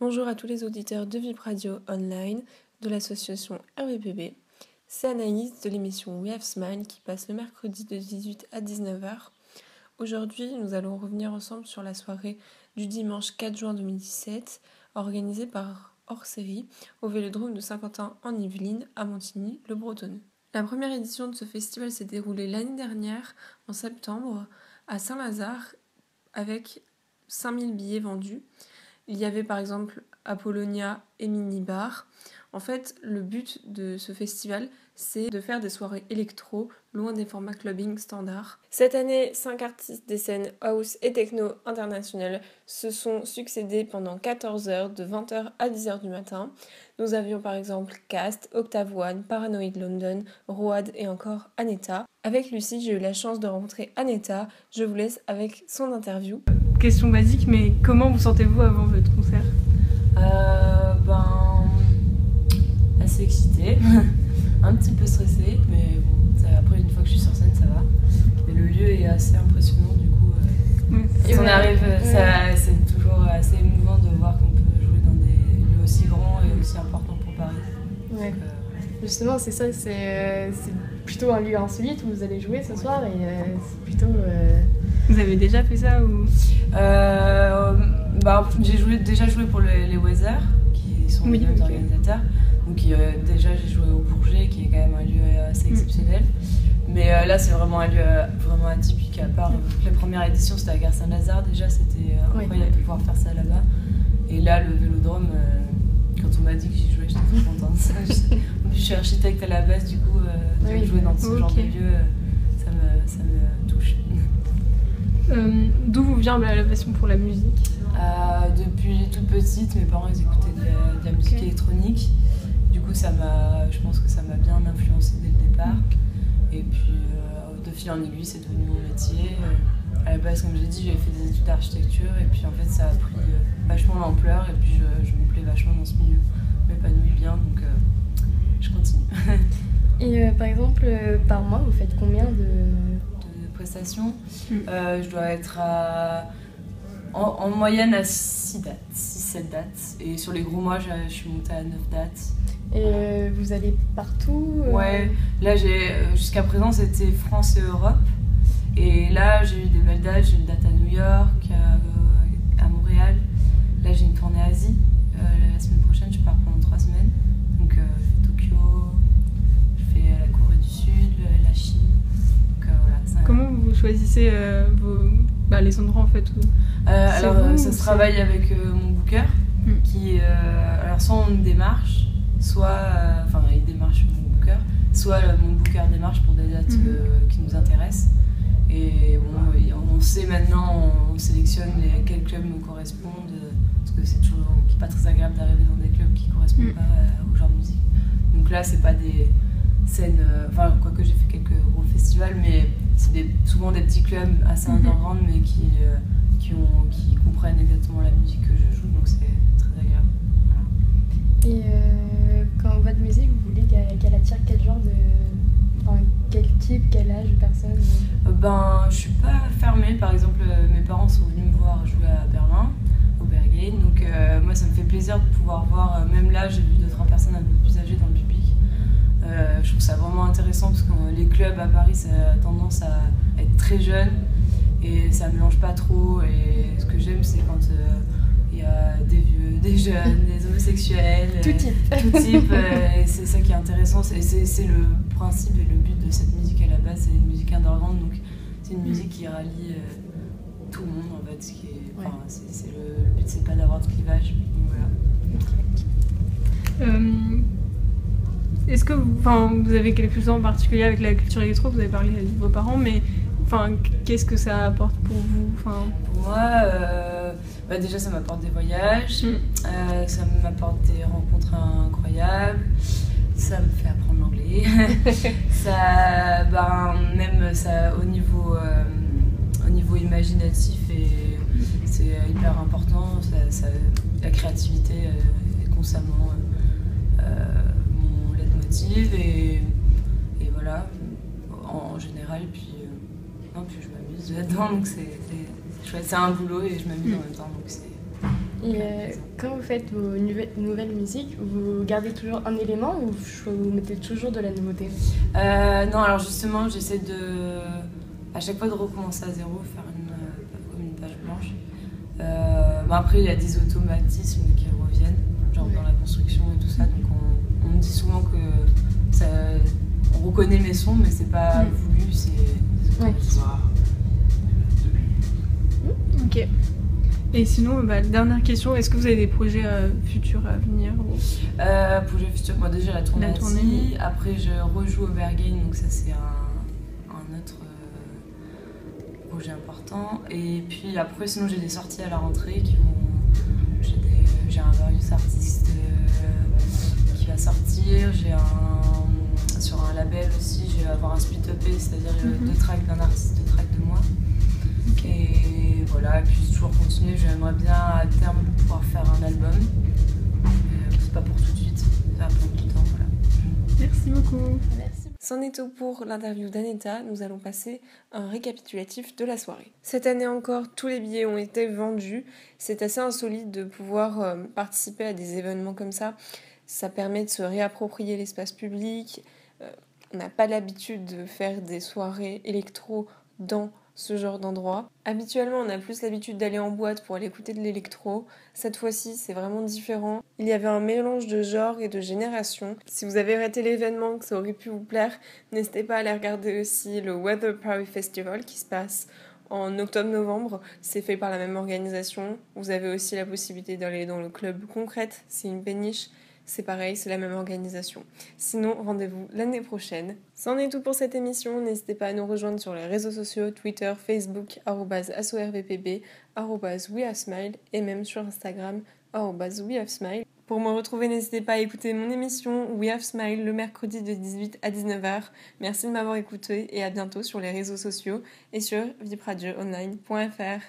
Bonjour à tous les auditeurs de Vip Radio Online de l'association RVPB. C'est Anaïs de l'émission We Have Smile qui passe le mercredi de 18 à 19h. Aujourd'hui, nous allons revenir ensemble sur la soirée du dimanche 4 juin 2017 organisée par Hors Série au Vélodrome de Saint-Quentin en Yvelines à Montigny-le-Bretonneux. La première édition de ce festival s'est déroulée l'année dernière en septembre à Saint-Lazare avec 5000 billets vendus. Il y avait par exemple Apollonia et Minibar. En fait, le but de ce festival, c'est de faire des soirées électro, loin des formats clubbing standards. Cette année, 5 artistes des scènes house et techno internationales se sont succédés pendant 14 heures, de 20h à 10h du matin. Nous avions par exemple Cast, Octave One, Paranoid London, Road et encore Aneta. Avec Lucie, j'ai eu la chance de rencontrer Aneta. Je vous laisse avec son interview. Question basique, mais comment vous sentez-vous avant votre concert ? Assez excitée, un petit peu stressée, mais bon, après une fois que je suis sur scène, ça va. Mais le lieu est assez impressionnant, du coup. Quand on arrive, c'est toujours assez émouvant de voir qu'on peut jouer dans des lieux aussi grands et aussi importants pour Paris. Ouais. Donc, justement, c'est ça, c'est plutôt un lieu insolite où vous allez jouer ce soir et c'est plutôt... Vous avez déjà fait ça ou... J'ai déjà joué pour les Weather, qui sont les organisateurs. Donc déjà j'ai joué au Bourget, qui est quand même un lieu assez exceptionnel. Mais là c'est vraiment un lieu vraiment atypique, à part la première édition c'était à Gare Saint-Lazare, déjà c'était incroyable de pouvoir faire ça là-bas. Et là le Vélodrome, quand on m'a dit que j'y jouais, j'étais trop contente. Je suis architecte à la base, du coup jouer dans ce genre de lieu, ça me touche. D'où vous vient la passion pour la musique ? Depuis toute petite, mes parents ils écoutaient de la musique électronique. Du coup, je pense que ça m'a bien influencée dès le départ. Et puis, de fil en aiguille, c'est devenu mon métier. À la base, comme j'ai dit, j'ai fait des études d'architecture. Et puis, en fait, ça a pris vachement d'ampleur. Et puis, je me plais vachement dans ce milieu. Je m'épanouis bien, donc je continue. Et par exemple, par mois, vous faites combien de prestations Je dois être en moyenne à 6-7 dates. Et sur les gros mois, je suis montée à 9 dates. Et vous allez partout Ouais, là jusqu'à présent c'était France et Europe. Et là j'ai eu des belles dates, j'ai une date à New York, à Montréal. Là j'ai une tournée Asie. La semaine prochaine je pars pendant 3 semaines. Donc je fais Tokyo, je fais la Corée du Sud, la Chine. Donc, voilà, comment vous choisissez les endroits en fait alors ça se travaille avec mon booker qui alors soit on démarche, soit il démarche mon booker, soit mon booker démarche pour des dates qui nous intéressent. Et bon, on sait maintenant, on sélectionne quels clubs nous correspondent, parce que c'est toujours pas très agréable d'arriver dans des clubs qui correspondent pas au genre de musique. Donc là c'est pas des scènes, quoique j'ai fait quelques gros festivals, mais c'est souvent des petits clubs assez underground, mais qui comprennent exactement la musique que je joue, donc c'est très agréable. Voilà. Et quand votre musique, vous voulez qu'elle attire quel genre quel type, quel âge de personne Je suis pas fermée. Par exemple, mes parents sont venus me voir jouer à Berlin, au Berghain, donc moi ça me fait plaisir de pouvoir voir, même là j'ai vu 2-3 personnes un peu plus âgées dans le public. Je trouve ça vraiment intéressant parce que les clubs à Paris ça a tendance à être très jeune et ça mélange pas trop. Et ce que j'aime c'est quand il y a des vieux, des jeunes, des homosexuels, tout type. Et c'est ça qui est intéressant. C'est le principe et le but de cette musique à la base, c'est une musique underground, donc c'est une musique qui rallie tout le monde en fait. Le but c'est pas d'avoir de clivage. Donc, voilà. Est-ce que vous avez quelque chose en particulier avec la culture électro ? Vous avez parlé de vos parents, mais qu'est-ce que ça apporte pour vous ? Pour moi, déjà ça m'apporte des voyages, ça m'apporte des rencontres incroyables, ça me fait apprendre l'anglais, au niveau imaginatif, et c'est hyper important, la créativité est constamment mon leitmotiv, et voilà, en général, puis je m'amuse là-dedans, donc c'est chouette. C'est un boulot et je m'amuse en même temps, donc c'est Et quand vous faites vos nouvelles musiques, vous gardez toujours un élément ou vous mettez toujours de la nouveauté? Non, alors justement, j'essaie à chaque fois de recommencer à zéro, faire comme une page blanche. Après, il y a des automatismes qui reviennent, genre dans la construction et tout ça, donc on me dit souvent que on reconnaît mes sons, mais c'est pas voulu, c'est Ok. Et sinon, dernière question, est-ce que vous avez des projets futurs à venir Projet futur, moi déjà la tournée. Après je rejoue au Berghain, donc ça c'est un autre projet important. Et puis après, sinon j'ai des sorties à la rentrée j'ai un Various Artist qui va sortir, sur un label aussi, je vais avoir un split EP, c'est-à-dire 2 tracks d'un artiste, 2 tracks de moi. Et voilà, et puis toujours continuer, j'aimerais bien à terme pouvoir faire un album. C'est pas pour tout de suite, ça va prendre du temps, voilà. Merci beaucoup. Merci. C'en est tout pour l'interview d'Aneta, nous allons passer à un récapitulatif de la soirée. Cette année encore, tous les billets ont été vendus, c'est assez insolite de pouvoir participer à des événements comme ça. Ça permet de se réapproprier l'espace public, on n'a pas l'habitude de faire des soirées électro dans ce genre d'endroit. Habituellement, on a plus l'habitude d'aller en boîte pour aller écouter de l'électro. Cette fois-ci, c'est vraiment différent. Il y avait un mélange de genres et de générations. Si vous avez raté l'événement, que ça aurait pu vous plaire, n'hésitez pas à aller regarder aussi le Weather Paris Festival qui se passe en octobre-novembre. C'est fait par la même organisation. Vous avez aussi la possibilité d'aller dans le club Concrète, c'est une péniche. C'est pareil, c'est la même organisation. Sinon, rendez-vous l'année prochaine. C'en est tout pour cette émission. N'hésitez pas à nous rejoindre sur les réseaux sociaux, Twitter, Facebook, @ASORVPB, @WeHaveSmile et même sur Instagram, @WeHaveSmile. Pour me retrouver, n'hésitez pas à écouter mon émission We Have Smile le mercredi de 18 à 19h. Merci de m'avoir écouté et à bientôt sur les réseaux sociaux et sur vipradioonline.fr.